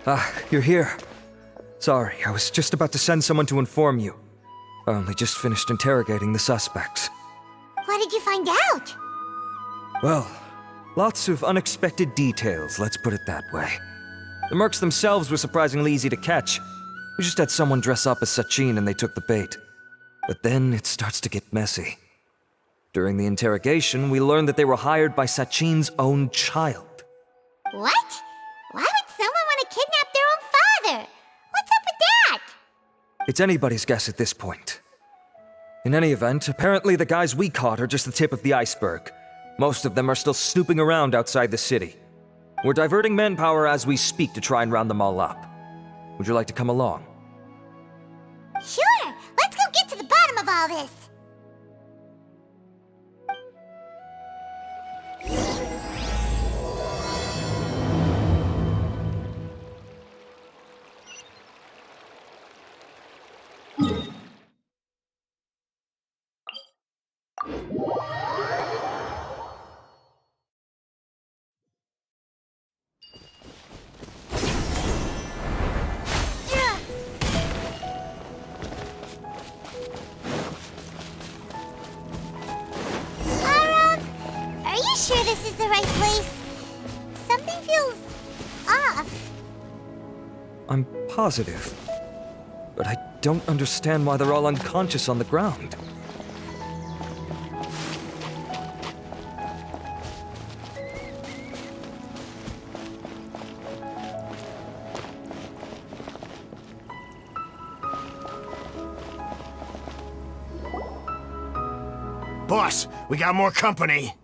Ah, you're here. Sorry, I was just about to send someone to inform you. I only just finished interrogating the suspects. What did you find out? Well, lots of unexpected details, let's put it that way. The mercs themselves were surprisingly easy to catch. We just had someone dress up as Sachin and they took the bait. But then it starts to get messy. During the interrogation, we learned that they were hired by Sachin's own child. What? Why would someone want to kidnap their own father? What's up with that? It's anybody's guess at this point. In any event, apparently the guys we caught are just the tip of the iceberg. Most of them are still snooping around outside the city. We're diverting manpower as we speak to try and round them all up. Would you like to come along? Sure, let's go get to the bottom of all this. Are you sure this is the right place? Something feels off. I'm positive. But I don't understand why they're all unconscious on the ground. Boss, we got more company.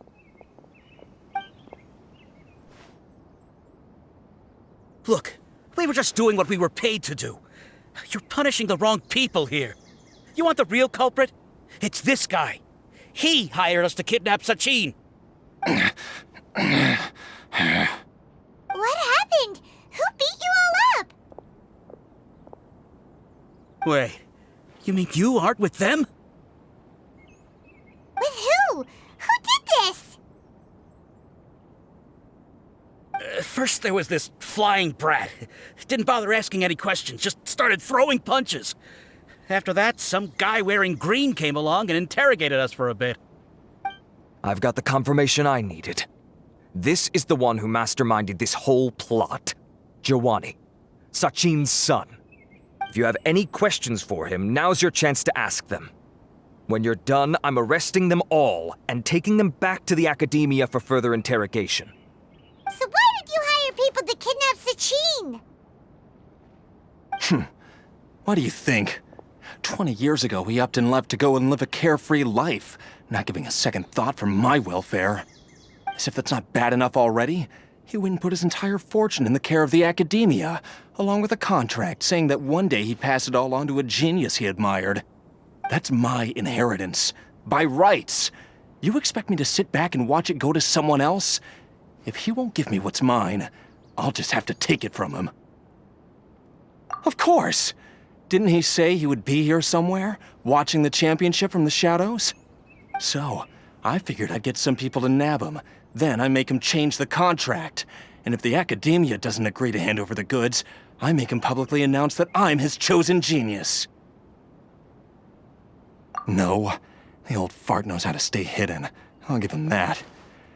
Look, we were just doing what we were paid to do. You're punishing the wrong people here. You want the real culprit? It's this guy. He hired us to kidnap Sachin. What happened? Who beat you all up? Wait, you mean you aren't with them? With who? Who did this? First there was this flying brat. Didn't bother asking any questions, just started throwing punches. After that, some guy wearing green came along and interrogated us for a bit. I've got the confirmation I needed. This is the one who masterminded this whole plot. Jawani, Sachin's son. If you have any questions for him, now's your chance to ask them. When you're done, I'm arresting them all and taking them back to the academia for further interrogation. So why did you hire people to kidnap Sachin? What do you think? 20 years ago, he upped and left to go and live a carefree life, not giving a second thought for my welfare. As if that's not bad enough already, he went and put his entire fortune in the care of the academia, along with a contract saying that one day he'd pass it all on to a genius he admired. That's my inheritance, by rights. You expect me to sit back and watch it go to someone else? If he won't give me what's mine, I'll just have to take it from him. Of course! Didn't he say he would be here somewhere, watching the championship from the shadows? So, I figured I'd get some people to nab him. Then I make him change the contract. And if the academia doesn't agree to hand over the goods, I make him publicly announce that I'm his chosen genius. No, the old fart knows how to stay hidden. I'll give him that.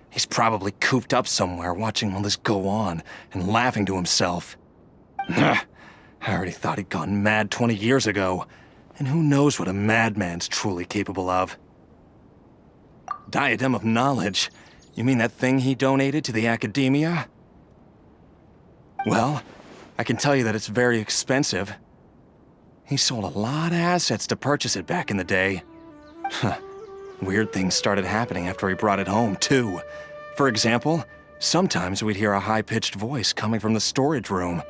He's probably cooped up somewhere watching all this go on and laughing to himself. I already thought he'd gone mad 20 years ago. And who knows what a madman's truly capable of. Diadem of Knowledge? You mean that thing he donated to the academia? Well, I can tell you that it's very expensive. He sold a lot of assets to purchase it back in the day. Weird things started happening after he brought it home, too. For example, sometimes we'd hear a high-pitched voice coming from the storage room.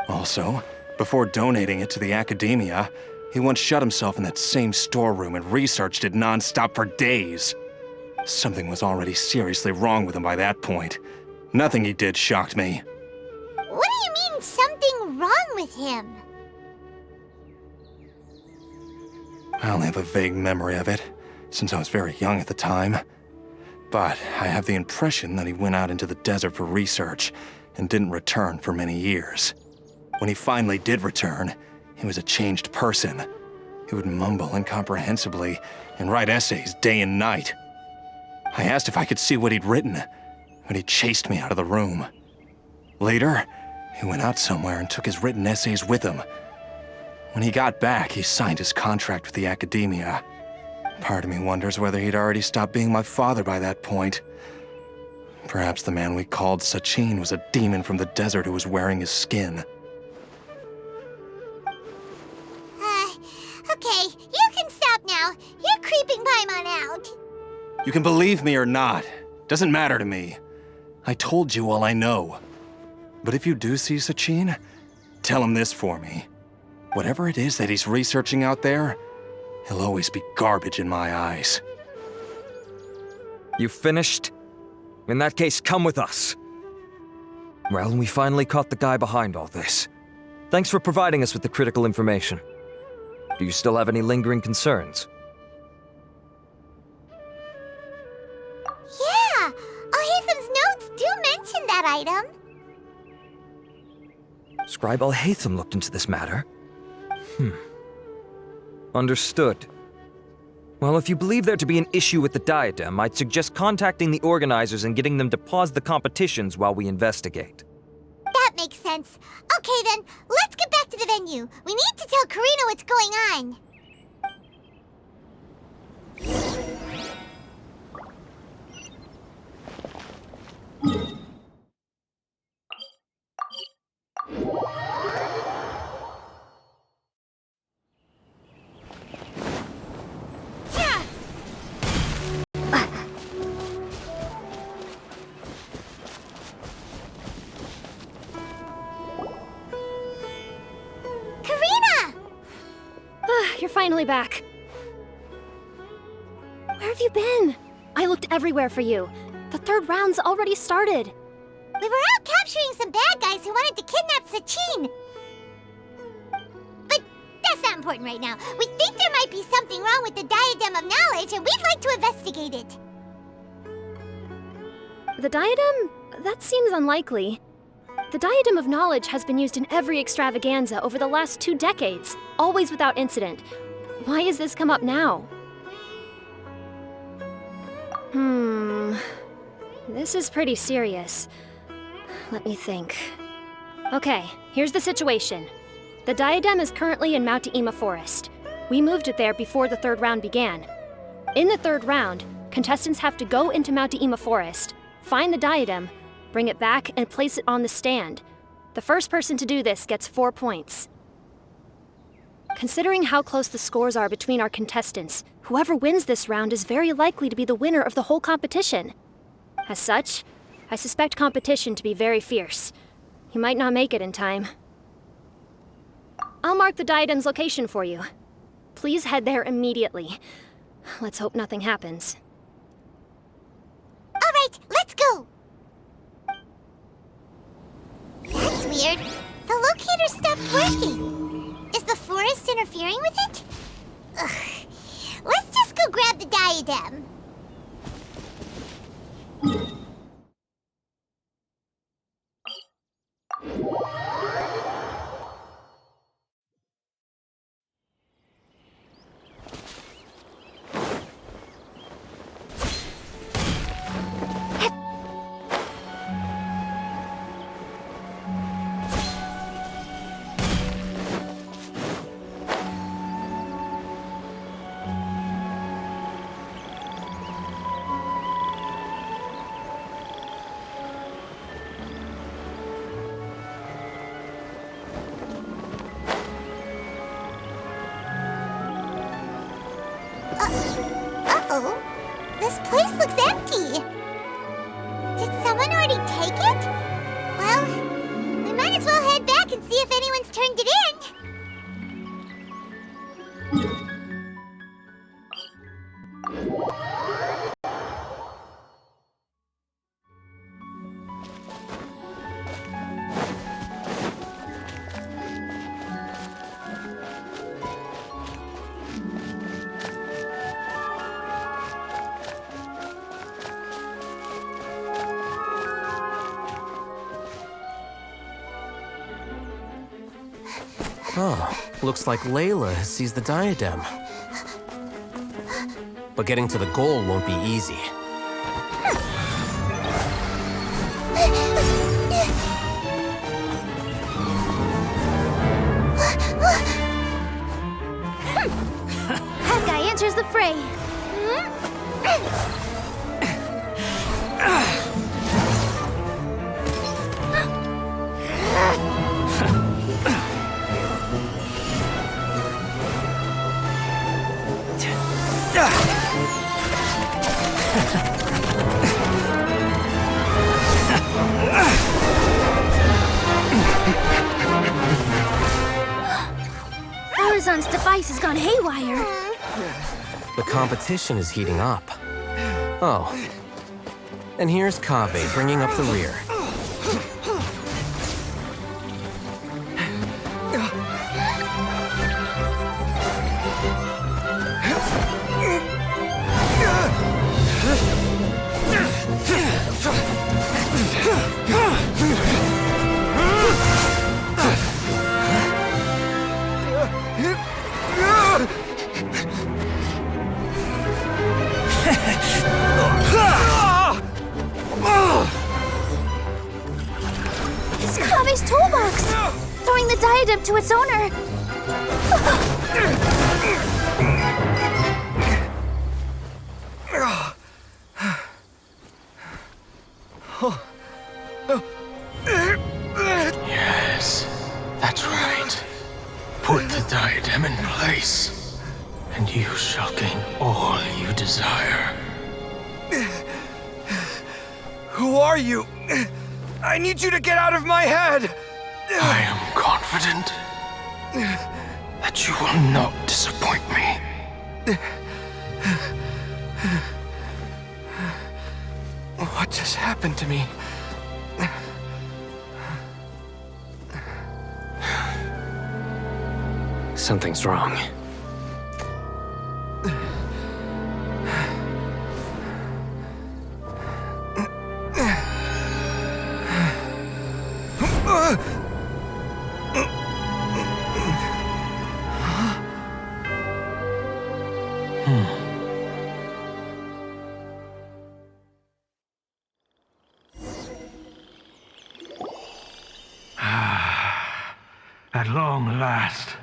Also, before donating it to the academia, he once shut himself in that same storeroom and researched it non-stop for days. Something was already seriously wrong with him by that point. Nothing he did shocked me. What do you mean, something wrong with him? I only have a vague memory of it, since I was very young at the time. But I have the impression that he went out into the desert for research and didn't return for many years. When he finally did return, he was a changed person. He would mumble incomprehensibly and write essays day and night. I asked if I could see what he'd written, but he chased me out of the room. Later, he went out somewhere and took his written essays with him. When he got back, he signed his contract with the academia. Part of me wonders whether he'd already stopped being my father by that point. Perhaps the man we called Sachin was a demon from the desert who was wearing his skin. Okay, you can stop now. You're creeping Paimon out. You can believe me or not. Doesn't matter to me. I told you all I know. But if you do see Sachin, tell him this for me. Whatever it is that he's researching out there, he'll always be garbage in my eyes. You finished? In that case, come with us. Well, we finally caught the guy behind all this. Thanks for providing us with the critical information. Do you still have any lingering concerns? Yeah, Al-Haytham's notes do mention that item. Scribe Al-Haytham looked into this matter. Understood. Well, if you believe there to be an issue with the diadem, I'd suggest contacting the organizers and getting them to pause the competitions while we investigate. That makes sense. Okay then, let's get back to the venue. We need to tell Karina what's going on. You're finally back. Where have you been? I looked everywhere for you. The third round's already started. We were out capturing some bad guys who wanted to kidnap Sachin. But that's not important right now. We think there might be something wrong with the Diadem of Knowledge, and we'd like to investigate it. The diadem? That seems unlikely. The Diadem of Knowledge has been used in every extravaganza over the last 2 decades, always without incident. Why has this come up now? This is pretty serious. Let me think. Okay, here's the situation. The diadem is currently in Mount Ima Forest. We moved it there before the third round began. In the third round, contestants have to go into Mount Ima Forest, find the diadem, bring it back, and place it on the stand. The first person to do this gets 4 points. Considering how close the scores are between our contestants, whoever wins this round is very likely to be the winner of the whole competition. As such, I suspect competition to be very fierce. You might not make it in time. I'll mark the diadem's location for you. Please head there immediately. Let's hope nothing happens. All right, let's go! That's weird. The locator stopped working. Is the forest interfering with it? Ugh. Let's just go grab the diadem. Uh-oh. This place looks empty. Did someone already take it? Well, we might as well head back and see if anyone's turned it in. Oh, looks like Layla has seized the diadem. But getting to the goal won't be easy. That guy enters the fray. Horizon's device has gone haywire. The competition is heating up. Oh. And here's Kaveh bringing up the rear. It's Kaveh's toolbox! Throwing the diadem to its owner! Yes, that's right. Put the diadem in place, and you shall gain all you desire. Who are you? I need you to get out of my head! I am confident that you will not disappoint me. What just happened to me? Something's wrong. At long last,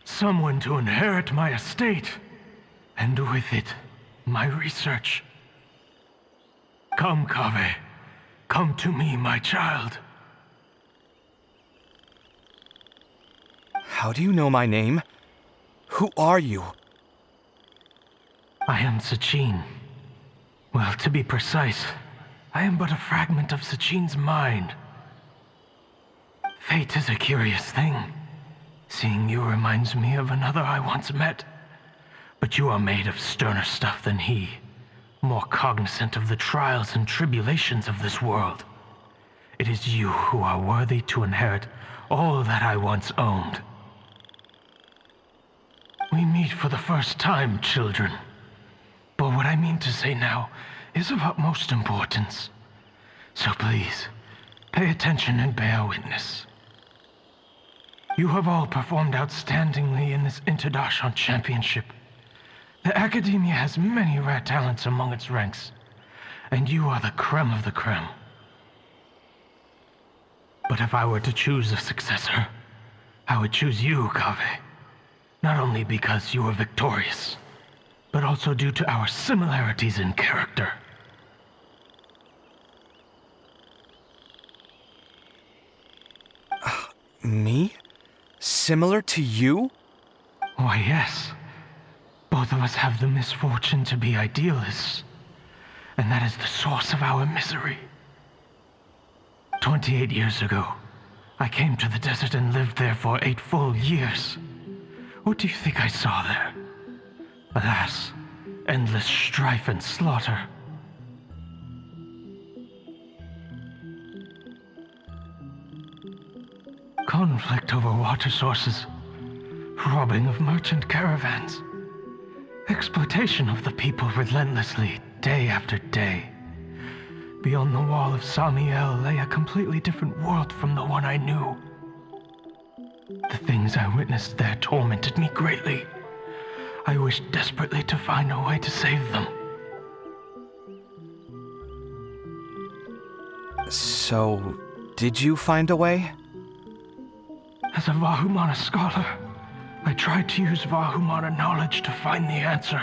someone to inherit my estate, and with it, my research. Come, Kaveh. Come to me, my child. How do you know my name? Who are you? I am Sachin. Well, to be precise, I am but a fragment of Sachin's mind. Fate is a curious thing. Seeing you reminds me of another I once met. But you are made of sterner stuff than he, more cognizant of the trials and tribulations of this world. It is you who are worthy to inherit all that I once owned. We meet for the first time, children. But what I mean to say now is of utmost importance. So please, pay attention and bear witness. You have all performed outstandingly in this Interdashon Championship. The Academia has many rare talents among its ranks, and you are the creme of the creme. But if I were to choose a successor, I would choose you, Kaveh. Not only because you were victorious, but also due to our similarities in character. Me? Similar to you? Why, yes. Both of us have the misfortune to be idealists, and that is the source of our misery. 28 years ago, I came to the desert and lived there for 8 full years. What do you think I saw there? Alas, endless strife and slaughter. Conflict over water sources, robbing of merchant caravans, exploitation of the people relentlessly, day after day. Beyond the wall of Samiel lay a completely different world from the one I knew. The things I witnessed there tormented me greatly. I wished desperately to find a way to save them. So, did you find a way? As a Vahumana scholar, I tried to use Vahumana knowledge to find the answer.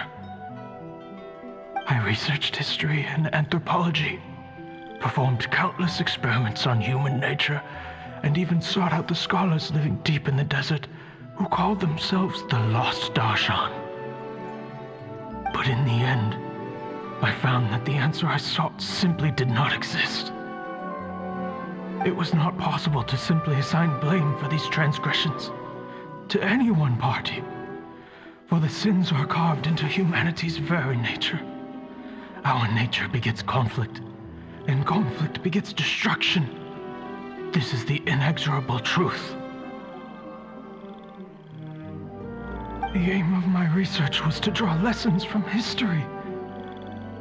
I researched history and anthropology, performed countless experiments on human nature, and even sought out the scholars living deep in the desert who called themselves the Lost Darshan. But in the end, I found that the answer I sought simply did not exist. It was not possible to simply assign blame for these transgressions to any one party, for the sins are carved into humanity's very nature. Our nature begets conflict, and conflict begets destruction. This is the inexorable truth. The aim of my research was to draw lessons from history.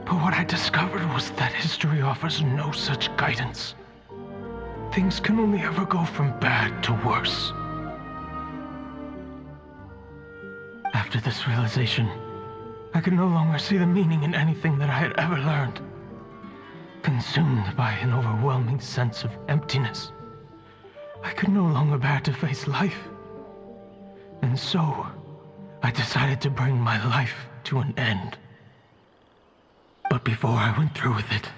But what I discovered was that history offers no such guidance. Things can only ever go from bad to worse. After this realization, I could no longer see the meaning in anything that I had ever learned. Consumed by an overwhelming sense of emptiness, I could no longer bear to face life. And so, I decided to bring my life to an end. But before I went through with it,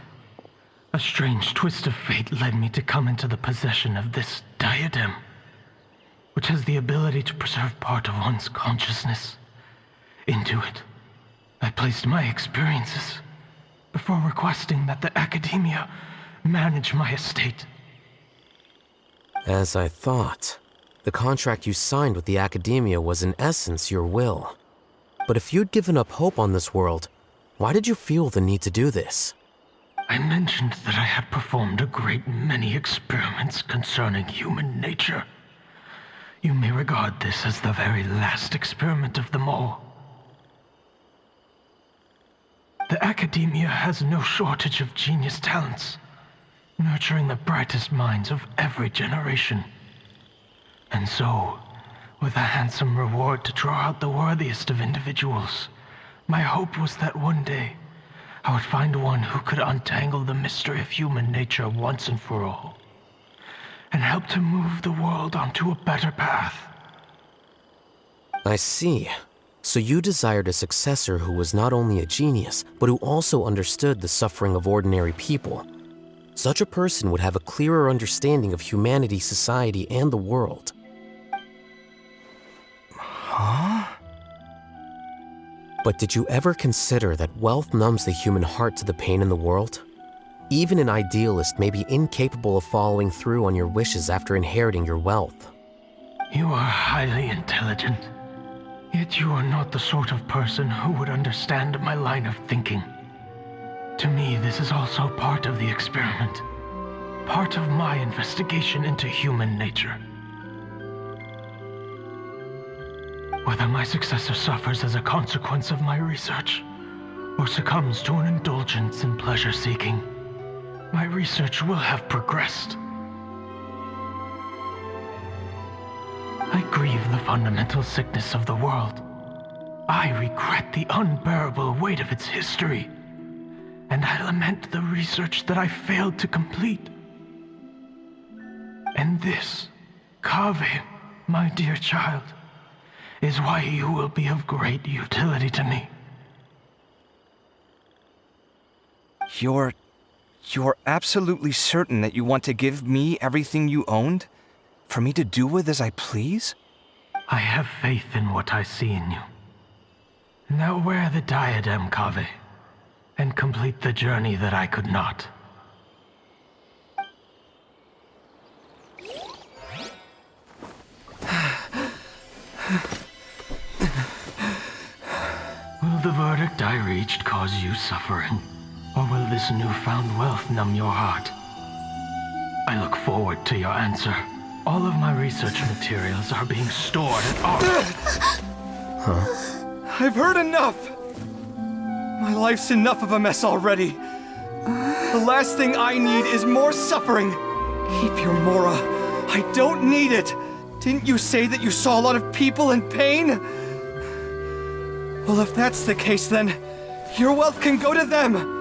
a strange twist of fate led me to come into the possession of this diadem, which has the ability to preserve part of one's consciousness. Into it, I placed my experiences before requesting that the academia manage my estate. As I thought, the contract you signed with the academia was in essence your will. But if you'd given up hope on this world, why did you feel the need to do this? I mentioned that I had performed a great many experiments concerning human nature. You may regard this as the very last experiment of them all. The academia has no shortage of genius talents, nurturing the brightest minds of every generation. And so, with a handsome reward to draw out the worthiest of individuals, my hope was that one day, I would find one who could untangle the mystery of human nature once and for all, and help to move the world onto a better path. I see. So you desired a successor who was not only a genius, but who also understood the suffering of ordinary people. Such a person would have a clearer understanding of humanity, society, and the world. Huh? But did you ever consider that wealth numbs the human heart to the pain in the world? Even an idealist may be incapable of following through on your wishes after inheriting your wealth. You are highly intelligent, yet you are not the sort of person who would understand my line of thinking. To me, this is also part of the experiment, part of my investigation into human nature. Whether my successor suffers as a consequence of my research, or succumbs to an indulgence in pleasure-seeking, my research will have progressed. I grieve the fundamental sickness of the world. I regret the unbearable weight of its history, and I lament the research that I failed to complete. And this, Kaveh, my dear child, is why you will be of great utility to me. You're absolutely certain that you want to give me everything you owned? For me to do with as I please? I have faith in what I see in you. Now wear the diadem, Kaveh, and complete the journey that I could not. Will the verdict I reached cause you suffering? Or will this newfound wealth numb your heart? I look forward to your answer. All of my research materials are being stored at I've heard enough! My life's enough of a mess already. The last thing I need is more suffering. Keep your Mora. I don't need it. Didn't you say that you saw a lot of people in pain? Well, if that's the case, then your wealth can go to them!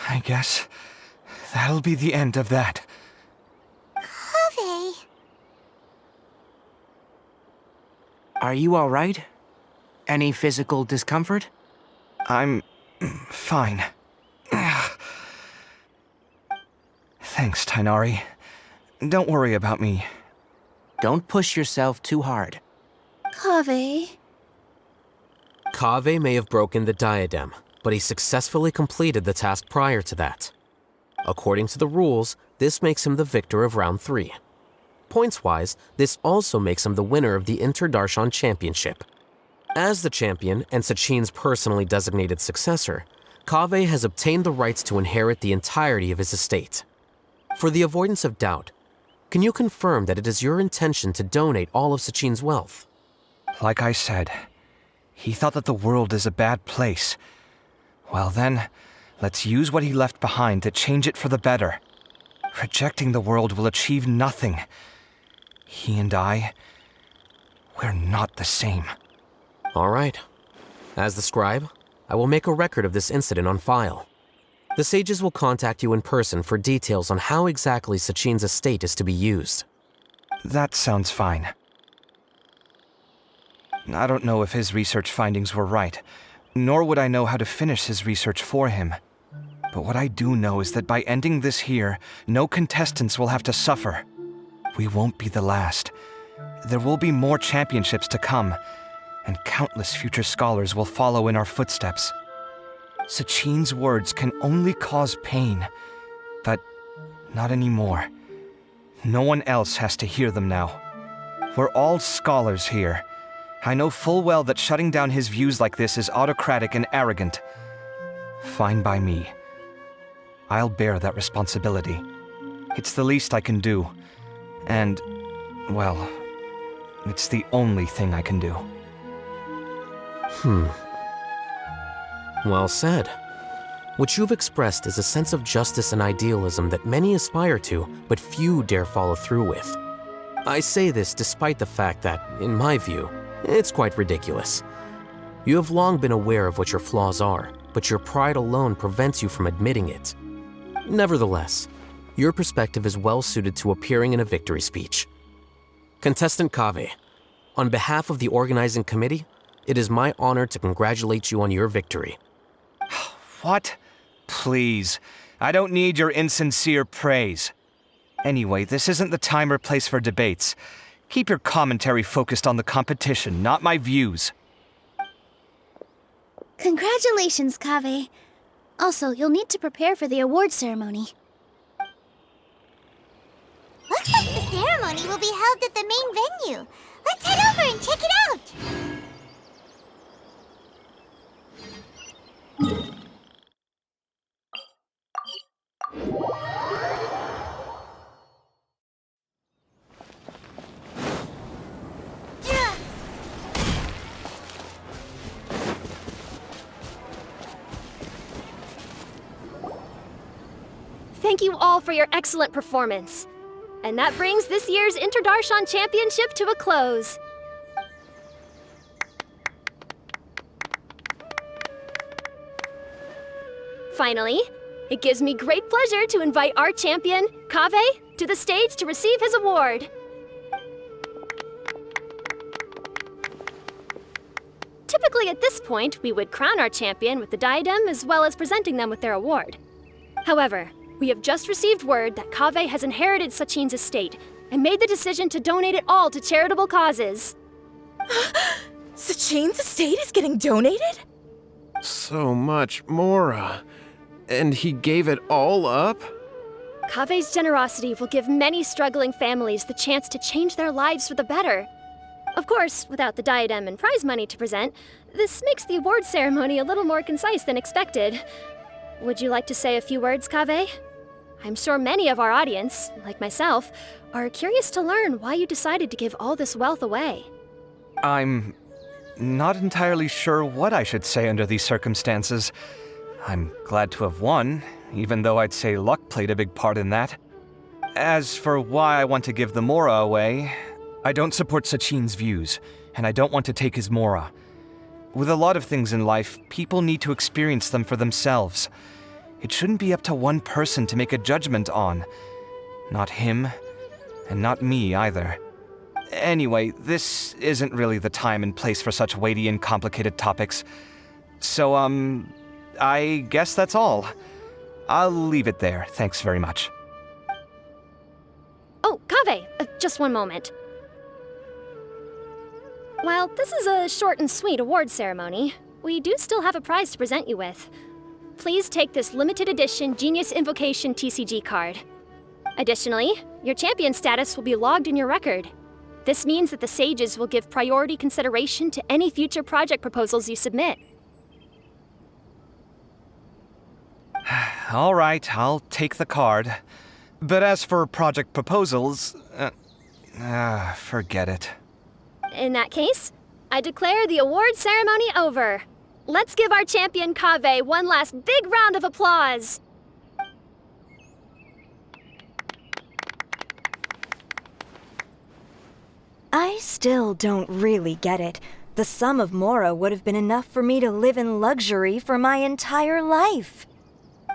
I guess that'll be the end of that. Kaveh. Are you all right? Any physical discomfort? I'm fine. Thanks, Tainari. Don't worry about me. Don't push yourself too hard. Kaveh. Kaveh may have broken the diadem, but he successfully completed the task prior to that. According to the rules, this makes him the victor of round 3. Points-wise, this also makes him the winner of the Inter-Darshan Championship. As the champion and Sachin's personally designated successor, Kaveh has obtained the rights to inherit the entirety of his estate. For the avoidance of doubt, can you confirm that it is your intention to donate all of Sachin's wealth? Like I said, he thought that the world is a bad place. Well then, let's use what he left behind to change it for the better. Rejecting the world will achieve nothing. He and I, we're not the same. All right. As the scribe, I will make a record of this incident on file. The sages will contact you in person for details on how exactly Sachin's estate is to be used. That sounds fine. I don't know if his research findings were right, nor would I know how to finish his research for him. But what I do know is that by ending this here, no contestants will have to suffer. We won't be the last. There will be more championships to come, and countless future scholars will follow in our footsteps. Sachin's words can only cause pain, but not anymore. No one else has to hear them now. We're all scholars here. I know full well that shutting down his views like this is autocratic and arrogant. Fine by me. I'll bear that responsibility. It's the least I can do. And, well, it's the only thing I can do. Well said. What you've expressed is a sense of justice and idealism that many aspire to, but few dare follow through with. I say this despite the fact that, in my view, it's quite ridiculous. You have long been aware of what your flaws are, but your pride alone prevents you from admitting it. Nevertheless, your perspective is well suited to appearing in a victory speech. Contestant Kaveh, on behalf of the organizing committee, it is my honor to congratulate you on your victory. What? Please. I don't need your insincere praise. Anyway, this isn't the time or place for debates. Keep your commentary focused on the competition, not my views. Congratulations, Kaveh. Also, you'll need to prepare for the award ceremony. Looks like the ceremony will be held at the main venue. Let's head over and check it out! Thank you all for your excellent performance. And that brings this year's Inter-Darshan Championship to a close. Finally, it gives me great pleasure to invite our champion, Kaveh, to the stage to receive his award. Typically at this point, we would crown our champion with the diadem as well as presenting them with their award. However, we have just received word that Kaveh has inherited Sachin's estate and made the decision to donate it all to charitable causes. Sachin's estate is getting donated? So much more. And he gave it all up? Kaveh's generosity will give many struggling families the chance to change their lives for the better. Of course, without the diadem and prize money to present, this makes the award ceremony a little more concise than expected. Would you like to say a few words, Kaveh? I'm sure many of our audience, like myself, are curious to learn why you decided to give all this wealth away. I'm not entirely sure what I should say under these circumstances. I'm glad to have won, even though I'd say luck played a big part in that. As for why I want to give the Mora away, I don't support Sachin's views, and I don't want to take his Mora. With a lot of things in life, people need to experience them for themselves. It shouldn't be up to one person to make a judgment on. Not him, and not me either. Anyway, this isn't really the time and place for such weighty and complicated topics. So, I guess that's all. I'll leave it there, thanks very much. Oh, Kaveh, just one moment. While this is a short and sweet award ceremony, we do still have a prize to present you with. Please take this limited edition Genius Invocation TCG card. Additionally, your champion status will be logged in your record. This means that the Sages will give priority consideration to any future project proposals you submit. All right, I'll take the card. But as for project proposals, forget it. In that case, I declare the award ceremony over. Let's give our champion Kaveh one last big round of applause. I still don't really get it. The sum of Mora would have been enough for me to live in luxury for my entire life.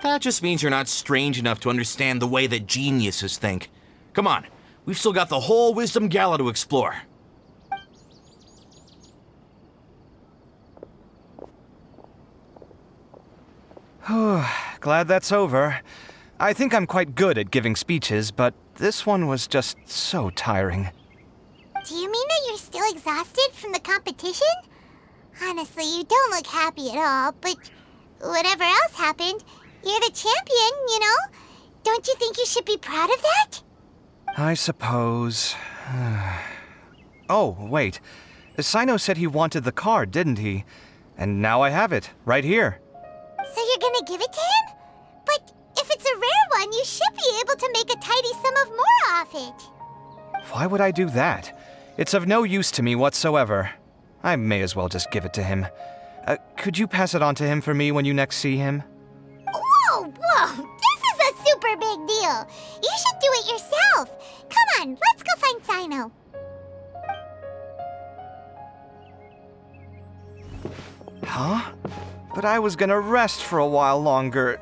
That just means you're not strange enough to understand the way that geniuses think. Come on, we've still got the whole Wisdom Gala to explore. Glad that's over. I think I'm quite good at giving speeches, but this one was just so tiring. Do you mean that you're still exhausted from the competition? Honestly, you don't look happy at all, but whatever else happened, you're the champion, you know? Don't you think you should be proud of that? I suppose. Oh, wait. Sino said he wanted the card, didn't he? And now I have it, right here. So you're gonna give it to him? But if it's a rare one, you should be able to make a tidy sum of Mora off it. Why would I do that? It's of no use to me whatsoever. I may as well just give it to him. Could you pass it on to him for me when you next see him? Whoa! This is a super big deal! You should do it yourself! Come on, let's go find Sino. Huh? But I was gonna rest for a while longer.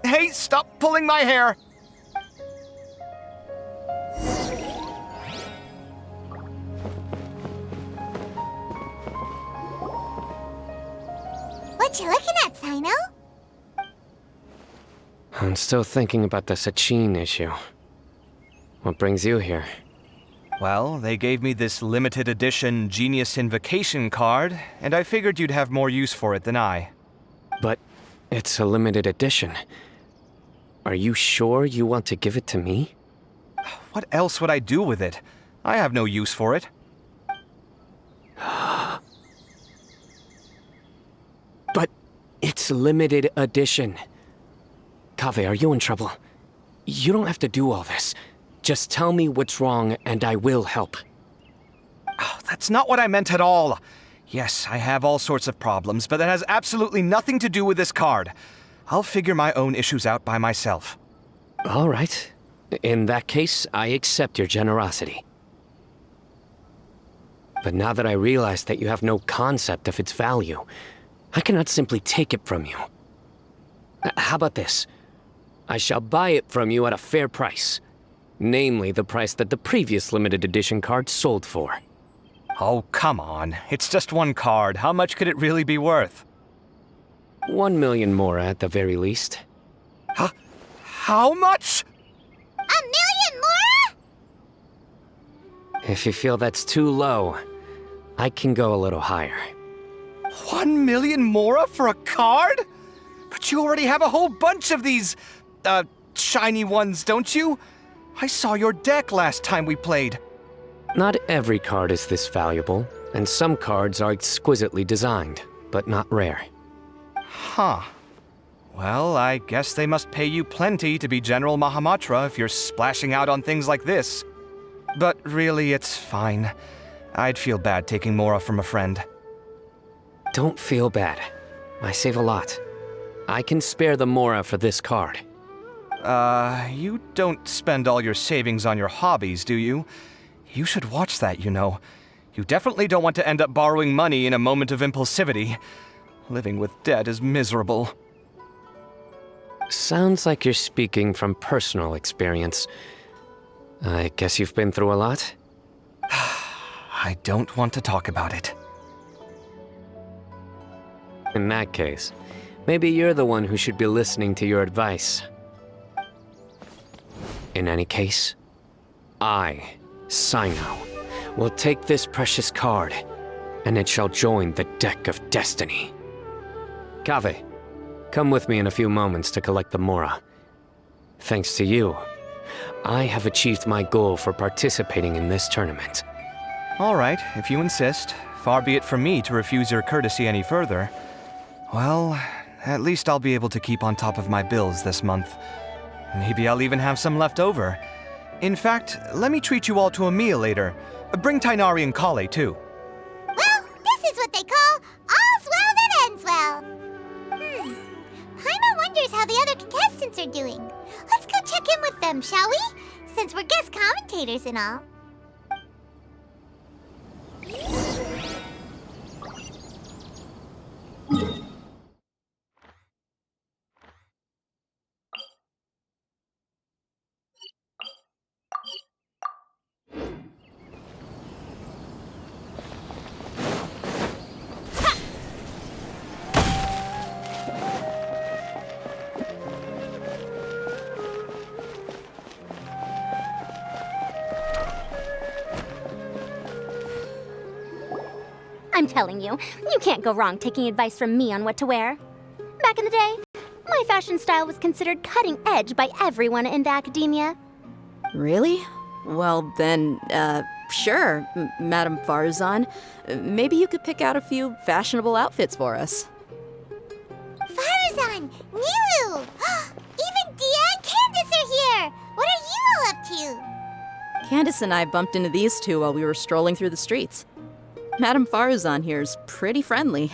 Hey, stop pulling my hair! What you looking at, Sino? I'm still thinking about the Sachin issue. What brings you here? Well, they gave me this limited edition Genius Invocation card, and I figured you'd have more use for it than I. But it's a limited edition. Are you sure you want to give it to me? What else would I do with it? I have no use for it. But it's limited edition. Kaveh, are you in trouble? You don't have to do all this. Just tell me what's wrong and I will help. Oh, that's not what I meant at all. Yes, I have all sorts of problems, but that has absolutely nothing to do with this card. I'll figure my own issues out by myself. All right. In that case, I accept your generosity. But now that I realize that you have no concept of its value, I cannot simply take it from you. How about this? I shall buy it from you at a fair price. Namely, the price that the previous limited edition card sold for. Oh, come on. It's just one card. How much could it really be worth? 1 million more at the very least. How much? 1 million more? If you feel that's too low, I can go a little higher. 1 million Mora for a card? But you already have a whole bunch of these, shiny ones, don't you? I saw your deck last time we played. Not every card is this valuable, and some cards are exquisitely designed, but not rare. Huh. Well, I guess they must pay you plenty to be General Mahamatra if you're splashing out on things like this. But really, it's fine. I'd feel bad taking Mora from a friend. Don't feel bad. I save a lot. I can spare the Mora for this card. You don't spend all your savings on your hobbies, do you? You should watch that, you know. You definitely don't want to end up borrowing money in a moment of impulsivity. Living with debt is miserable. Sounds like you're speaking from personal experience. I guess you've been through a lot? I don't want to talk about it. In that case, maybe you're the one who should be listening to your advice. In any case, I, Sino, will take this precious card, and it shall join the deck of destiny. Kaveh, come with me in a few moments to collect the Mora. Thanks to you, I have achieved my goal for participating in this tournament. All right, if you insist. Far be it from me to refuse your courtesy any further. Well, at least I'll be able to keep on top of my bills this month. Maybe I'll even have some left over. In fact, let me treat you all to a meal later. Bring Tainari and Kale, too. Well, this is what they call all's well that ends well. Paimon wonders how the other contestants are doing. Let's go check in with them, shall we? Since we're guest commentators and all. I'm telling you, you can't go wrong taking advice from me on what to wear. Back in the day, my fashion style was considered cutting edge by everyone in the academia. Really? Well then, sure, Madame Farzan. Maybe you could pick out a few fashionable outfits for us. Farzan! Nilu! Even Dia and Candace are here! What are you all up to? Candace and I bumped into these two while we were strolling through the streets. Madame Farzan here's pretty friendly.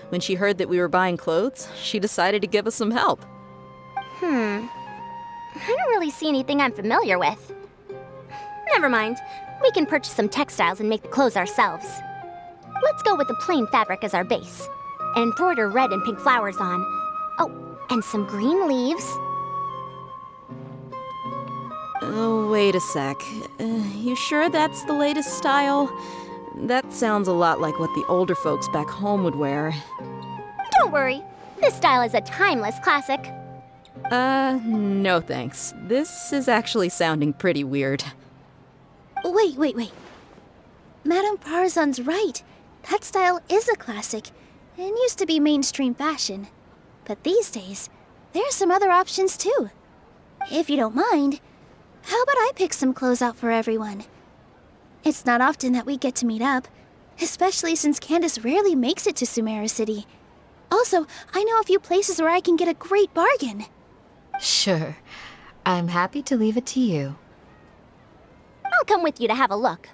When she heard that we were buying clothes, she decided to give us some help. I don't really see anything I'm familiar with. Never mind. We can purchase some textiles and make the clothes ourselves. Let's go with the plain fabric as our base. And embroider red and pink flowers on. Oh, and some green leaves. Oh, wait a sec. You sure that's the latest style? That sounds a lot like what the older folks back home would wear. Don't worry. This style is a timeless classic. No thanks. This is actually sounding pretty weird. Wait. Madame Farzan's right. That style is a classic and used to be mainstream fashion. But these days, there are some other options too. If you don't mind, how about I pick some clothes out for everyone? It's not often that we get to meet up, especially since Candace rarely makes it to Sumeru City. Also, I know a few places where I can get a great bargain. Sure. I'm happy to leave it to you. I'll come with you to have a look.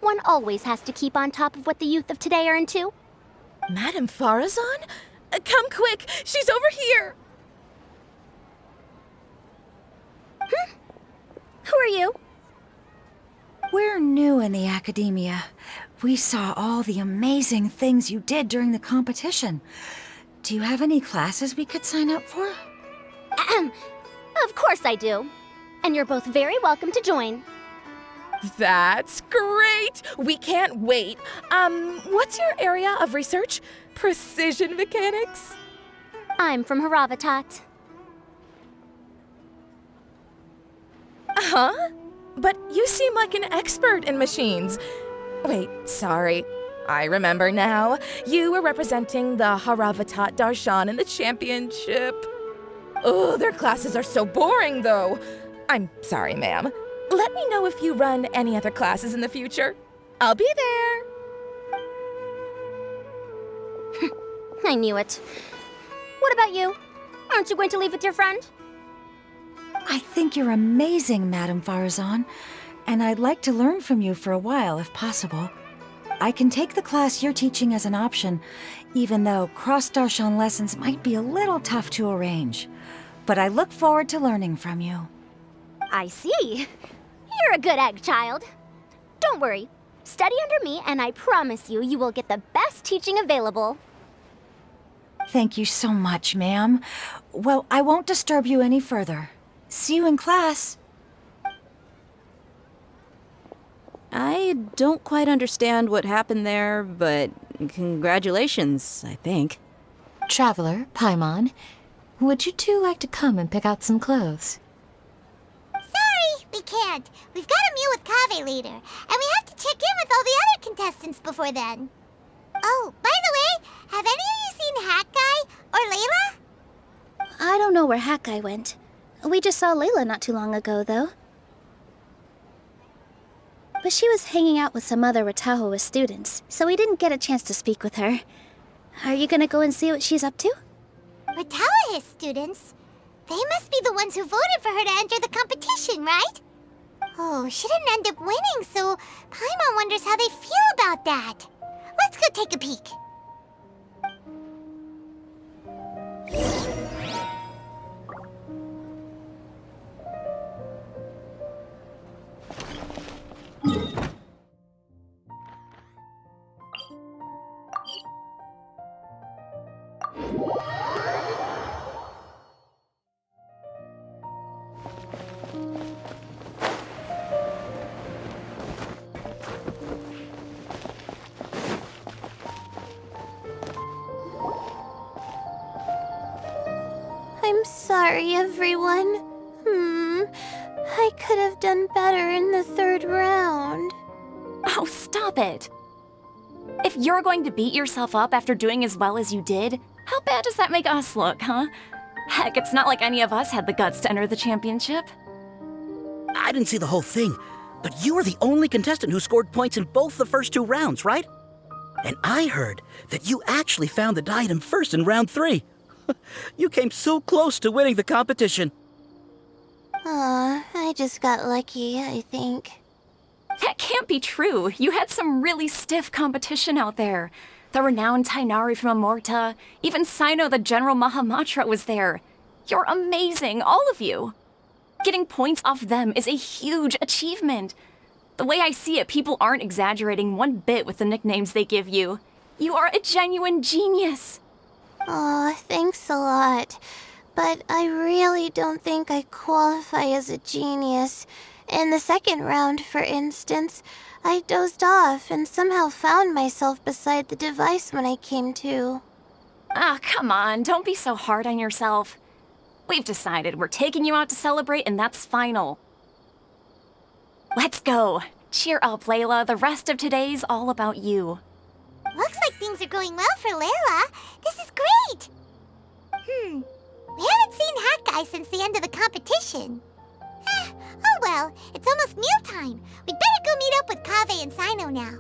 One always has to keep on top of what the youth of today are into. Madame Farazan? Come quick! She's over here! Who are you? We're new in the academia. We saw all the amazing things you did during the competition. Do you have any classes we could sign up for? Of course I do. And you're both very welcome to join. That's great! We can't wait. What's your area of research? Precision mechanics? I'm from Haravatat. Huh? But you seem like an expert in machines. Wait, sorry. I remember now. You were representing the Haravatat Darshan in the championship. Oh, their classes are so boring, though. I'm sorry, ma'am. Let me know if you run any other classes in the future. I'll be there. I knew it. What about you? Aren't you going to leave with your friend? I think you're amazing, Madame Farazan, and I'd like to learn from you for a while if possible. I can take the class you're teaching as an option, even though cross-Darshan lessons might be a little tough to arrange. But I look forward to learning from you. I see. You're a good egg, child. Don't worry. Study under me, and I promise you, you will get the best teaching available. Thank you so much, ma'am. Well, I won't disturb you any further. See you in class. I don't quite understand what happened there, but congratulations, I think. Traveler, Paimon, would you two like to come and pick out some clothes? Sorry, we can't. We've got a meal with Kaveh later, and we have to check in with all the other contestants before then. Oh, by the way, have any of you seen Hat Guy or Layla? I don't know where Hat Guy went. We just saw Layla not too long ago, though. But she was hanging out with some other Ratahoa students, so we didn't get a chance to speak with her. Are you gonna go and see what she's up to? Ratahoa students? They must be the ones who voted for her to enter the competition, right? Oh, she didn't end up winning, so Paimon wonders how they feel about that. Let's go take a peek. I'm sorry, everyone. I could have done better in the third round. Oh, stop it. If you're going to beat yourself up after doing as well as you did, how bad does that make us look, huh? Heck, it's not like any of us had the guts to enter the championship. I didn't see the whole thing, but you were the only contestant who scored points in both the first 2 rounds, right? And I heard that you actually found the diadem first in round 3. You came so close to winning the competition. Aw, I just got lucky, I think. That can't be true. You had some really stiff competition out there. The renowned Tainari from Amorta, even Sino the General Mahamatra was there. You're amazing, all of you. Getting points off them is a huge achievement. The way I see it, people aren't exaggerating one bit with the nicknames they give you. You are a genuine genius. Aw, thanks a lot. But I really don't think I qualify as a genius. In the second round, for instance, I dozed off and somehow found myself beside the device when I came to. Ah, come on, don't be so hard on yourself. We've decided we're taking you out to celebrate, and that's final. Let's go. Cheer up, Layla. The rest of today's all about you. Looks like things are going well for Layla. This is great. We haven't seen Hat Guy since the end of the competition. Oh well, it's almost mealtime. We'd better go meet up with Kaveh and Sino now.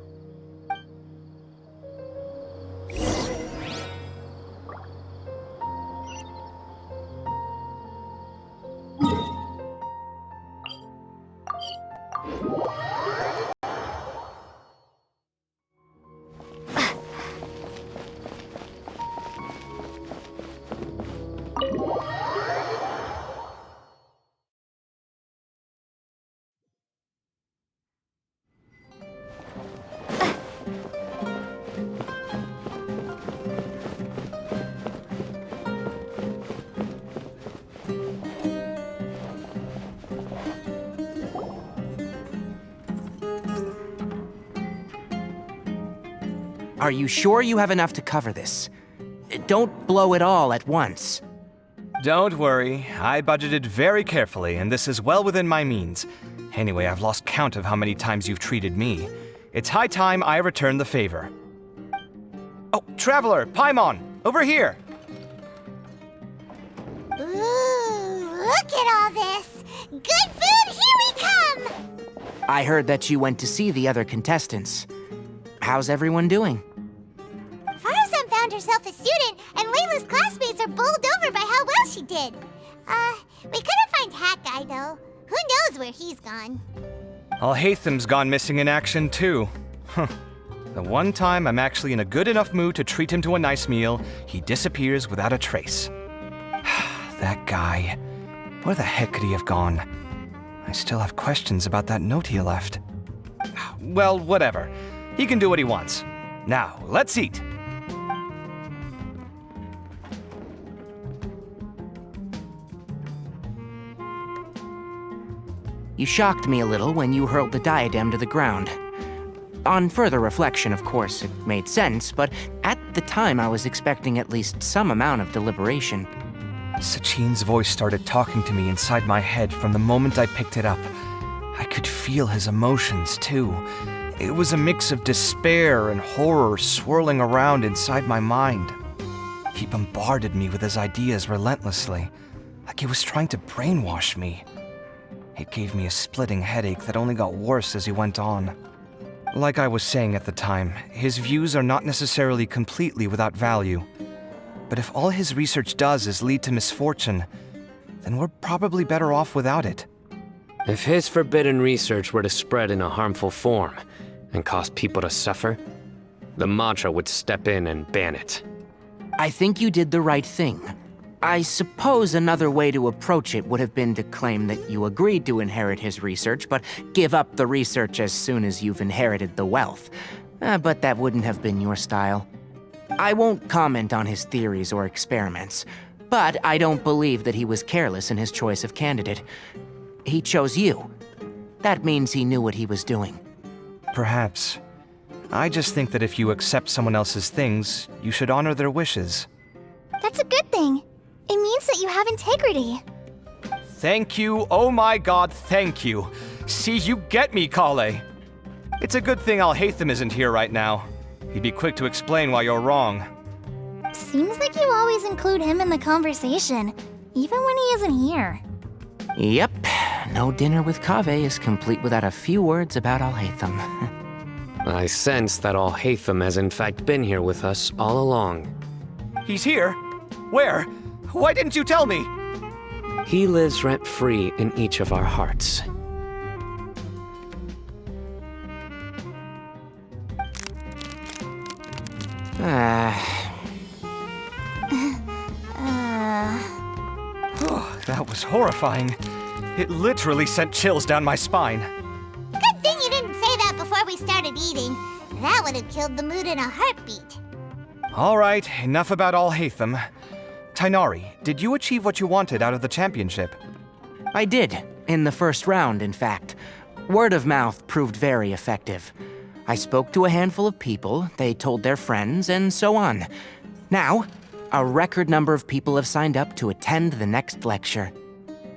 Are you sure you have enough to cover this? Don't blow it all at once. Don't worry, I budgeted very carefully, and this is well within my means. Anyway, I've lost count of how many times you've treated me. It's high time I return the favor. Oh, Traveler, Paimon, over here! Ooh, look at all this! Good food, here we come! I heard that you went to see the other contestants. How's everyone doing? Farazan found her herself a student, and Layla's classmates are bowled over by how well she did. We couldn't find Hat Guy, though. Who knows where he's gone? Alhaitham's gone missing in action, too. Huh. The one time I'm actually in a good enough mood to treat him to a nice meal, he disappears without a trace. That guy. Where the heck could he have gone? I still have questions about that note he left. Well, whatever. He can do what he wants. Now, let's eat. You shocked me a little when you hurled the diadem to the ground. On further reflection, of course, it made sense, but at the time I was expecting at least some amount of deliberation. Sachin's voice started talking to me inside my head from the moment I picked it up. I could feel his emotions, too. It was a mix of despair and horror swirling around inside my mind. He bombarded me with his ideas relentlessly, like he was trying to brainwash me. It gave me a splitting headache that only got worse as he went on. Like I was saying at the time, his views are not necessarily completely without value. But if all his research does is lead to misfortune, then we're probably better off without it. If his forbidden research were to spread in a harmful form and cause people to suffer, the Matra would step in and ban it. I think you did the right thing. I suppose another way to approach it would have been to claim that you agreed to inherit his research, but give up the research as soon as you've inherited the wealth. But that wouldn't have been your style. I won't comment on his theories or experiments, but I don't believe that he was careless in his choice of candidate. He chose you. That means he knew what he was doing. Perhaps. I just think that if you accept someone else's things, you should honor their wishes. That's a good thing. It means that you have integrity. Thank you, oh my god, thank you. See, you get me, Kale. It's a good thing Alhaitham isn't here right now. He'd be quick to explain why you're wrong. Seems like you always include him in the conversation, even when he isn't here. Yep, no dinner with Kave is complete without a few words about Alhaitham. I sense that Alhaitham has in fact been here with us all along. He's here? Where? Why didn't you tell me? He lives rent-free in each of our hearts. Oh, that was horrifying. It literally sent chills down my spine. Good thing you didn't say that before we started eating. That would have killed the mood in a heartbeat. All right, enough about Alhaitham. Tainari, did you achieve what you wanted out of the championship? I did, in the first round, in fact. Word of mouth proved very effective. I spoke to a handful of people, they told their friends, and so on. Now, a record number of people have signed up to attend the next lecture.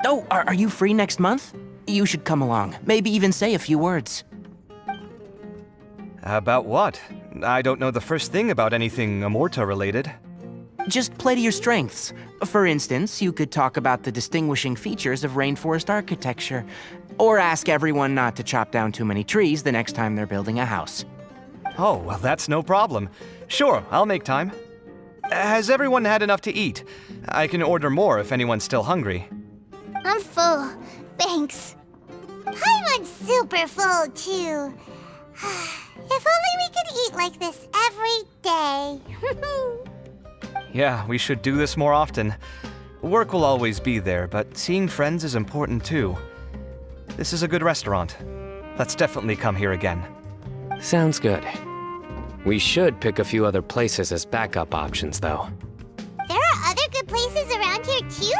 Oh, are you free next month? You should come along, maybe even say a few words. About what? I don't know the first thing about anything Amorta-related. Just play to your strengths. For instance, you could talk about the distinguishing features of rainforest architecture, or ask everyone not to chop down too many trees the next time they're building a house. Oh, well, that's no problem. Sure, I'll make time. Has everyone had enough to eat? I can order more if anyone's still hungry. I'm full. Thanks. I'm super full, too. If only we could eat like this every day. Yeah, we should do this more often. Work will always be there, but seeing friends is important too. This is a good restaurant. Let's definitely come here again. Sounds good. We should pick a few other places as backup options, though. There are other good places around here, too?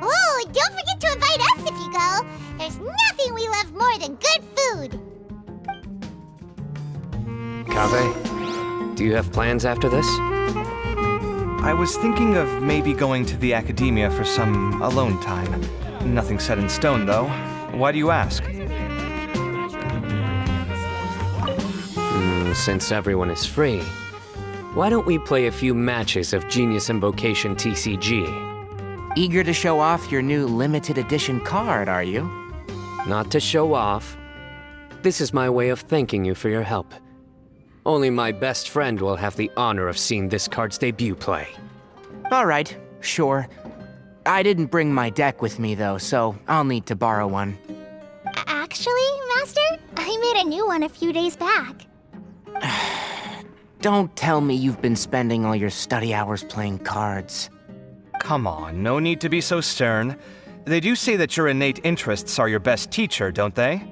Oh, and don't forget to invite us if you go. There's nothing we love more than good food. Kave, do you have plans after this? I was thinking of maybe going to the academia for some alone time. Nothing set in stone, though. Why do you ask? Since everyone is free, why don't we play a few matches of Genius Invocation TCG? Eager to show off your new limited edition card, are you? Not to show off. This is my way of thanking you for your help. Only my best friend will have the honor of seeing this card's debut play. All right, sure. I didn't bring my deck with me, though, so I'll need to borrow one. Actually, Master, I made a new one a few days back. Don't tell me you've been spending all your study hours playing cards. Come on, no need to be so stern. They do say that your innate interests are your best teacher, don't they?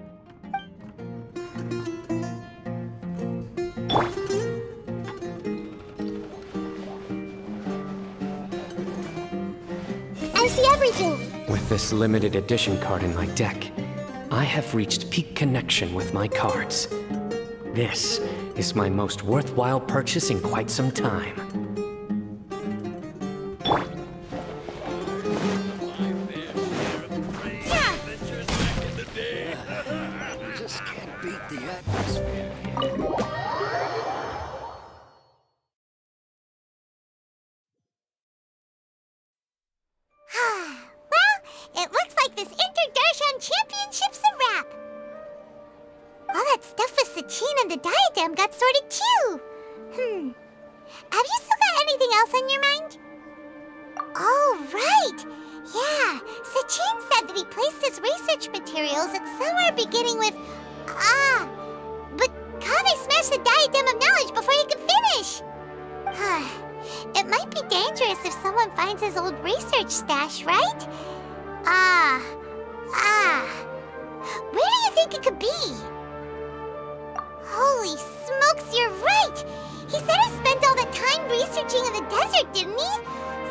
I see everything. With this limited edition card in my deck, I have reached peak connection with my cards. This is my most worthwhile purchase in quite some time. It looks like this Inter-Darshan Championship's a wrap. All that stuff with Sachin and the diadem got sorted too. Have you still got anything else on your mind? Oh, right. Yeah, Sachin said that he placed his research materials at somewhere beginning with but Kaveh smashed the diadem of knowledge before he could finish. It might be dangerous if someone finds his old research stash, right? Where do you think it could be? Holy smokes, you're right! He said he spent all the time researching in the desert, didn't he?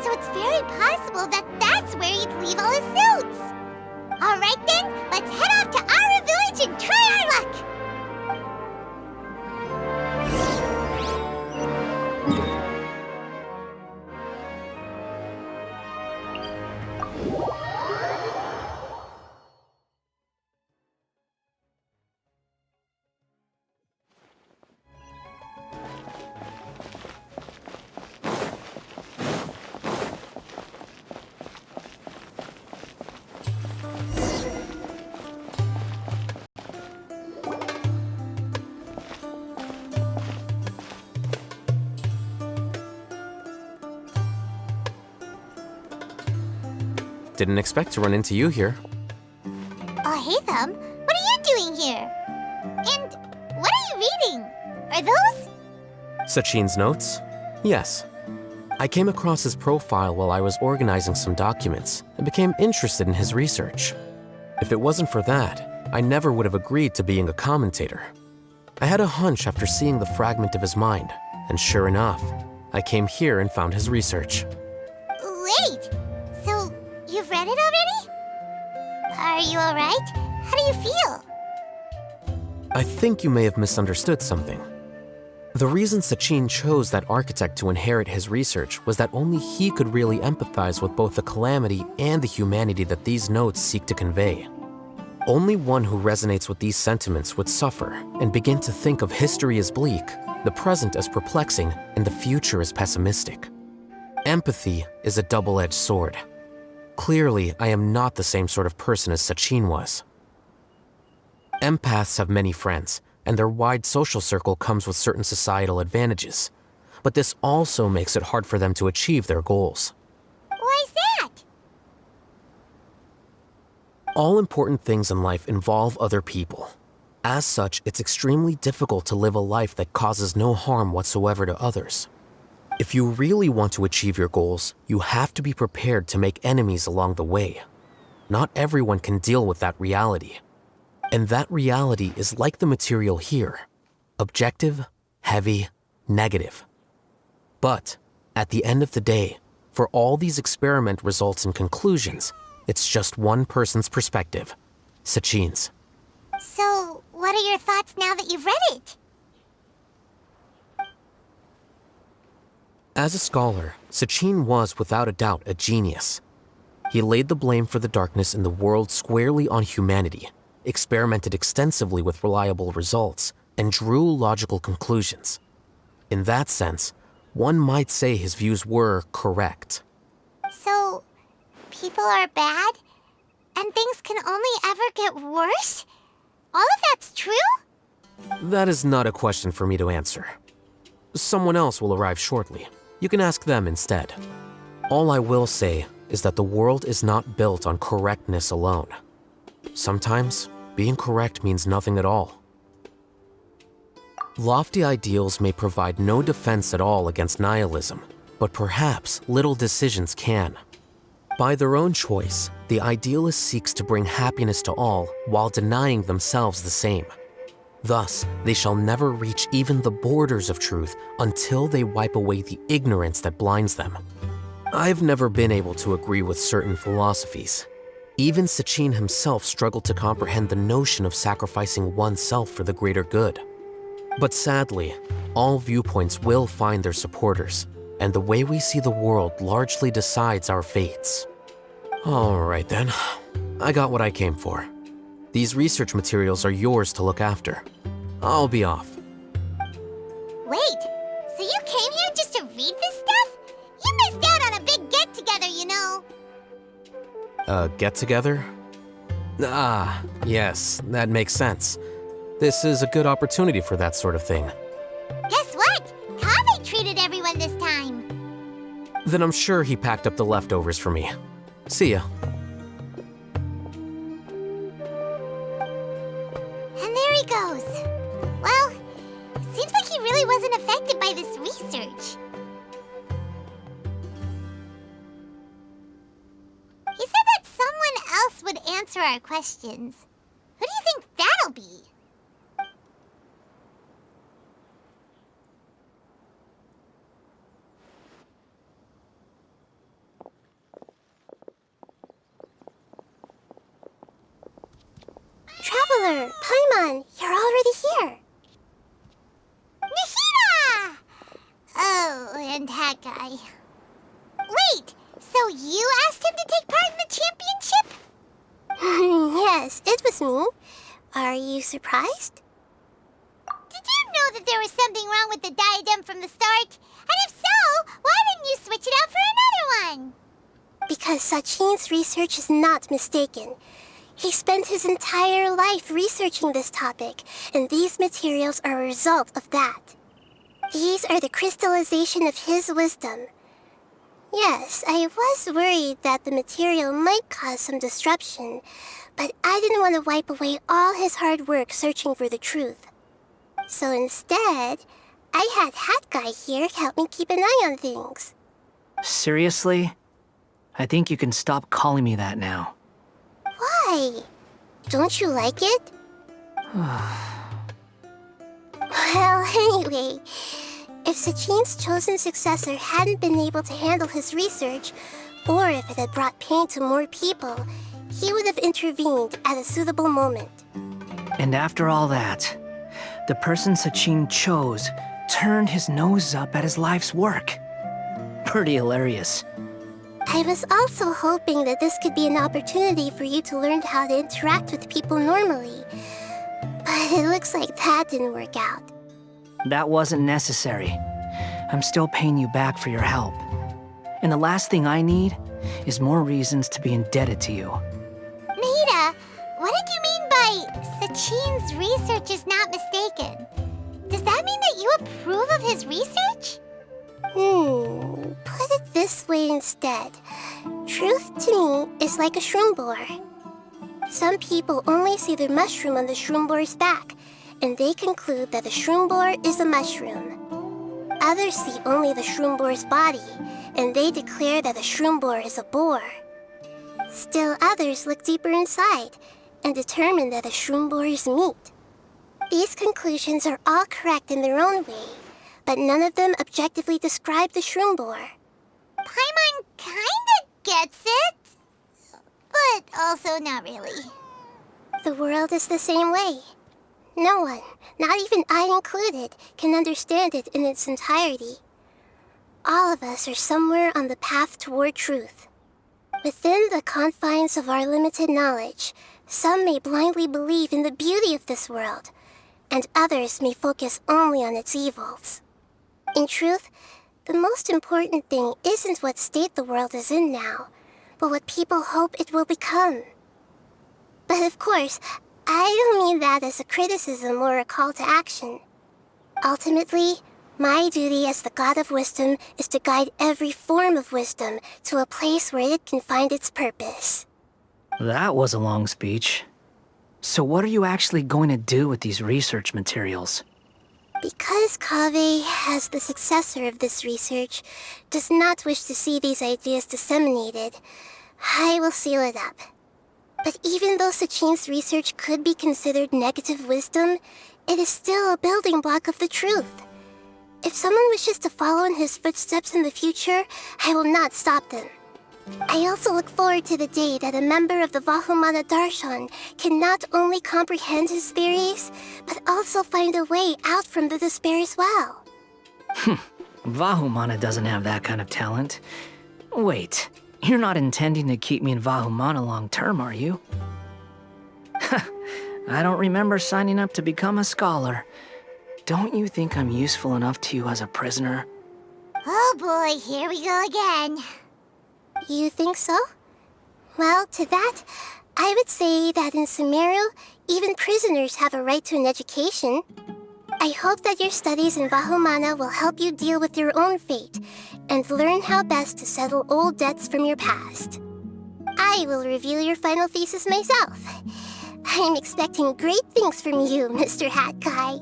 So it's very possible that that's where he'd leave all his notes. Alright then, let's head off to Ara Village and try our luck! Didn't expect to run into you here. Oh, hey, Thumb. What are you doing here? And what are you reading? Are those? Sachin's notes? Yes. I came across his profile while I was organizing some documents and became interested in his research. If it wasn't for that, I never would have agreed to being a commentator. I had a hunch after seeing the fragment of his mind, and sure enough, I came here and found his research. Wait! So, you've read it already? Are you alright? How do you feel? I think you may have misunderstood something. The reason Sachin chose that architect to inherit his research was that only he could really empathize with both the calamity and the humanity that these notes seek to convey. Only one who resonates with these sentiments would suffer and begin to think of history as bleak, the present as perplexing, and the future as pessimistic. Empathy is a double-edged sword. Clearly, I am not the same sort of person as Sachin was. Empaths have many friends, and their wide social circle comes with certain societal advantages. But this also makes it hard for them to achieve their goals. Why's that? All important things in life involve other people. As such, it's extremely difficult to live a life that causes no harm whatsoever to others. If you really want to achieve your goals, you have to be prepared to make enemies along the way. Not everyone can deal with that reality. And that reality is like the material here: objective, heavy, negative. But at the end of the day, for all these experiment results and conclusions, it's just one person's perspective, Sachin's. So, what are your thoughts now that you've read it? As a scholar, Sachin was without a doubt a genius. He laid the blame for the darkness in the world squarely on humanity, experimented extensively with reliable results, and drew logical conclusions. In that sense, one might say his views were correct. So, people are bad? And things can only ever get worse? All of that's true? That is not a question for me to answer. Someone else will arrive shortly. You can ask them instead. All I will say is that the world is not built on correctness alone. Sometimes, being correct means nothing at all. Lofty ideals may provide no defense at all against nihilism, but perhaps little decisions can. By their own choice, the idealist seeks to bring happiness to all while denying themselves the same. Thus, they shall never reach even the borders of truth until they wipe away the ignorance that blinds them. I've never been able to agree with certain philosophies. Even Sachin himself struggled to comprehend the notion of sacrificing oneself for the greater good. But sadly, all viewpoints will find their supporters, and the way we see the world largely decides our fates. Alright then, I got what I came for. These research materials are yours to look after. I'll be off. Wait, so you came here just to read this stuff? You missed out on a big get-together, you know. A get-together? Ah, yes, that makes sense. This is a good opportunity for that sort of thing. Guess what? Kaveh treated everyone this time. Then I'm sure he packed up the leftovers for me. See ya. And there he goes. Well, it seems like he really wasn't affected by this research. He said that someone else would answer our questions. Who do you think that'll be? Traveler, Paimon, you're already here. Nahida! Oh, and that guy. Wait, so you asked him to take part in the championship? Yes, it was me. Are you surprised? Did you know that there was something wrong with the diadem from the start? And if so, why didn't you switch it out for another one? Because Sachin's research is not mistaken. He spent his entire life researching this topic, and these materials are a result of that. These are the crystallization of his wisdom. Yes, I was worried that the material might cause some disruption, but I didn't want to wipe away all his hard work searching for the truth. So instead, I had Hat Guy here help me keep an eye on things. Seriously? I think you can stop calling me that now. Why? Don't you like it? Well, anyway, if Sachin's chosen successor hadn't been able to handle his research, or if it had brought pain to more people, he would have intervened at a suitable moment. And after all that, the person Sachin chose turned his nose up at his life's work. Pretty hilarious. I was also hoping that this could be an opportunity for you to learn how to interact with people normally. But it looks like that didn't work out. That wasn't necessary. I'm still paying you back for your help. And the last thing I need is more reasons to be indebted to you. Nahida, what did you mean by Sachin's research is not mistaken? Does that mean that you approve of his research? Put it this way instead. Truth to me is like a shroom boar. Some people only see the mushroom on the shroom boar's back, and they conclude that the shroom boar is a mushroom. Others see only the shroom boar's body, and they declare that the shroom boar is a boar. Still others look deeper inside, and determine that the shroom boar is meat. These conclusions are all correct in their own way, but none of them objectively describe the shroom boar. Paimon kinda gets it, but also not really. The world is the same way. No one, not even I included, can understand it in its entirety. All of us are somewhere on the path toward truth. Within the confines of our limited knowledge, some may blindly believe in the beauty of this world, and others may focus only on its evils. In truth, the most important thing isn't what state the world is in now, but what people hope it will become. But of course, I I don't mean that as a criticism or a call to action. Ultimately, my duty as the God of Wisdom is to guide every form of wisdom to a place where it can find its purpose. That was a long speech. So what are you actually going to do with these research materials? Because Kaveh, as the successor of this research, does not wish to see these ideas disseminated, I will seal it up. But even though Sachin's research could be considered negative wisdom, it is still a building block of the truth. If someone wishes to follow in his footsteps in the future, I will not stop them. I also look forward to the day that a member of the Vahumana Darshan can not only comprehend his theories, but also find a way out from the despair as well. Vahumana doesn't have that kind of talent. Wait, you're not intending to keep me in Vahumana long term, are you? I don't remember signing up to become a scholar. Don't you think I'm useful enough to you as a prisoner? Oh boy, here we go again. You think so? Well, to that, I would say that in Sumeru, even prisoners have a right to an education. I hope that your studies in Vahumana will help you deal with your own fate and learn how best to settle old debts from your past. I will review your final thesis myself. I'm expecting great things from you, Mr. Hat Guy.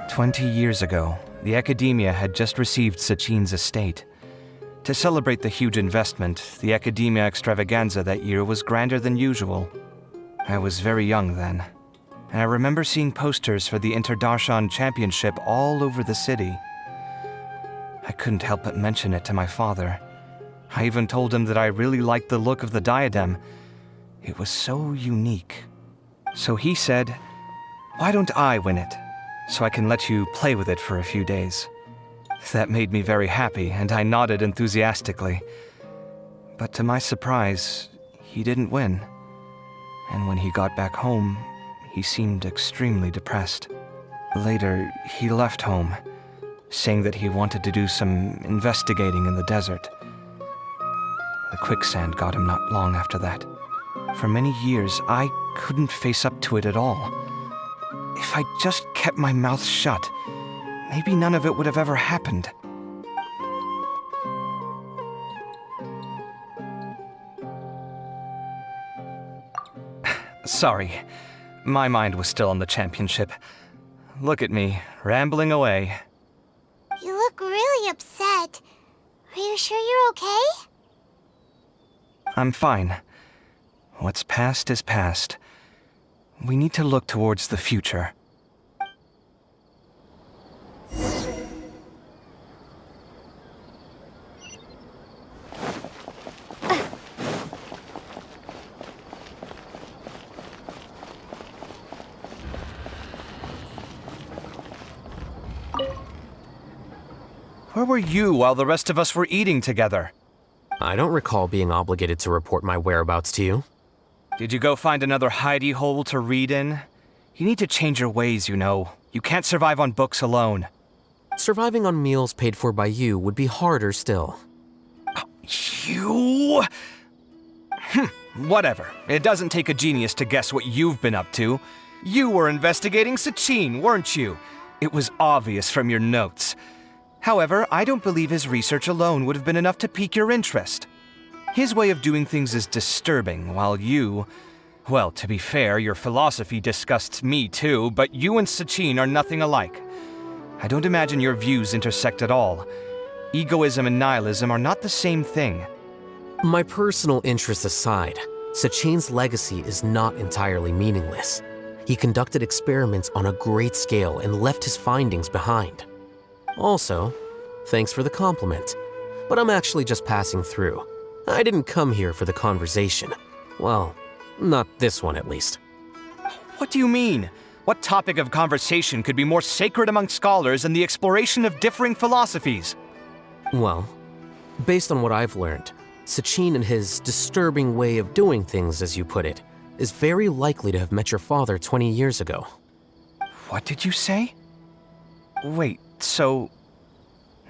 20 years ago, the Academia had just received Sachin's estate. To celebrate the huge investment, the Academia extravaganza that year was grander than usual. I was very young then, and I remember seeing posters for the Interdarshan Championship all over the city. I couldn't help but mention it to my father. I even told him that I really liked the look of the diadem. It was so unique. So he said, "Why don't I win it, so I can let you play with it for a few days?" That made me very happy, and I nodded enthusiastically. But to my surprise, he didn't win. And when he got back home, he seemed extremely depressed. Later, he left home, saying that he wanted to do some investigating in the desert. The quicksand got him not long after that. For many years, I couldn't face up to it at all. If I just kept my mouth shut, maybe none of it would have ever happened. Sorry, my mind was still on the championship. Look at me, rambling away. You look really upset. Are you sure you're okay? I'm fine. What's past is past. We need to look towards the future. Where were you while the rest of us were eating together? I don't recall being obligated to report my whereabouts to you. Did you go find another hidey hole to read in? You need to change your ways, you know. You can't survive on books alone. Surviving on meals paid for by you would be harder still. You? Whatever. It doesn't take a genius to guess what you've been up to. You were investigating Sachin, weren't you? It was obvious from your notes. However, I don't believe his research alone would have been enough to pique your interest. His way of doing things is disturbing, while you... Well, to be fair, your philosophy disgusts me too, but you and Sachin are nothing alike. I don't imagine your views intersect at all. Egoism and nihilism are not the same thing. My personal interests aside, Sachin's legacy is not entirely meaningless. He conducted experiments on a great scale and left his findings behind. Also, thanks for the compliment, but I'm actually just passing through. I didn't come here for the conversation. Well, not this one at least. What do you mean? What topic of conversation could be more sacred among scholars than the exploration of differing philosophies? Well, based on what I've learned, Sachin and his disturbing way of doing things, as you put it, is very likely to have met your father 20 years ago. What did you say? Wait, so...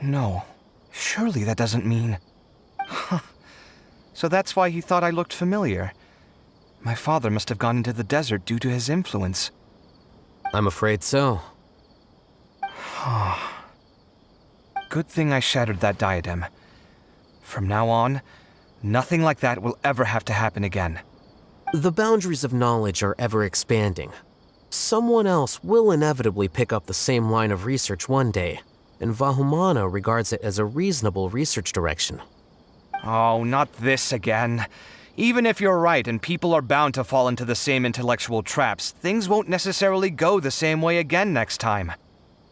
No, surely that doesn't mean... Huh. So that's why he thought I looked familiar. My father must have gone into the desert due to his influence. I'm afraid so. Good thing I shattered that diadem. From now on, nothing like that will ever have to happen again. The boundaries of knowledge are ever expanding. Someone else will inevitably pick up the same line of research one day, and Vahumana regards it as a reasonable research direction. Oh, not this again. Even if you're right and people are bound to fall into the same intellectual traps, things won't necessarily go the same way again next time.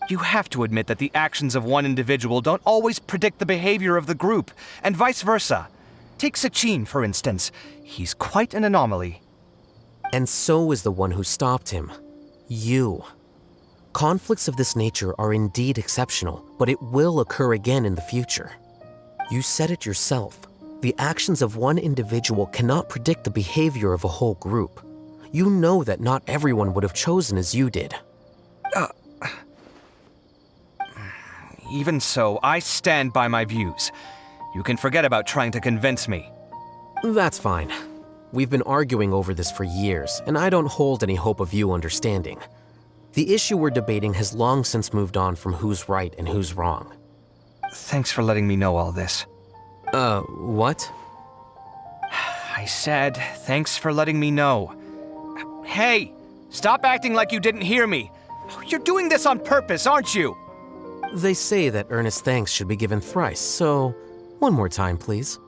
You have to admit that the actions of one individual don't always predict the behavior of the group, and vice versa. Take Sachin, for instance. He's quite an anomaly. And so is the one who stopped him. You. Conflicts of this nature are indeed exceptional, but it will occur again in the future. You said it yourself. The actions of one individual cannot predict the behavior of a whole group. You know that not everyone would have chosen as you did. Even so, I stand by my views. You can forget about trying to convince me. That's fine. We've been arguing over this for years, and I don't hold any hope of you understanding. The issue we're debating has long since moved on from who's right and who's wrong. Thanks for letting me know all this. What? I said, thanks for letting me know. Hey, stop acting like you didn't hear me. You're doing this on purpose, aren't you? They say that earnest thanks should be given thrice, so one more time, please.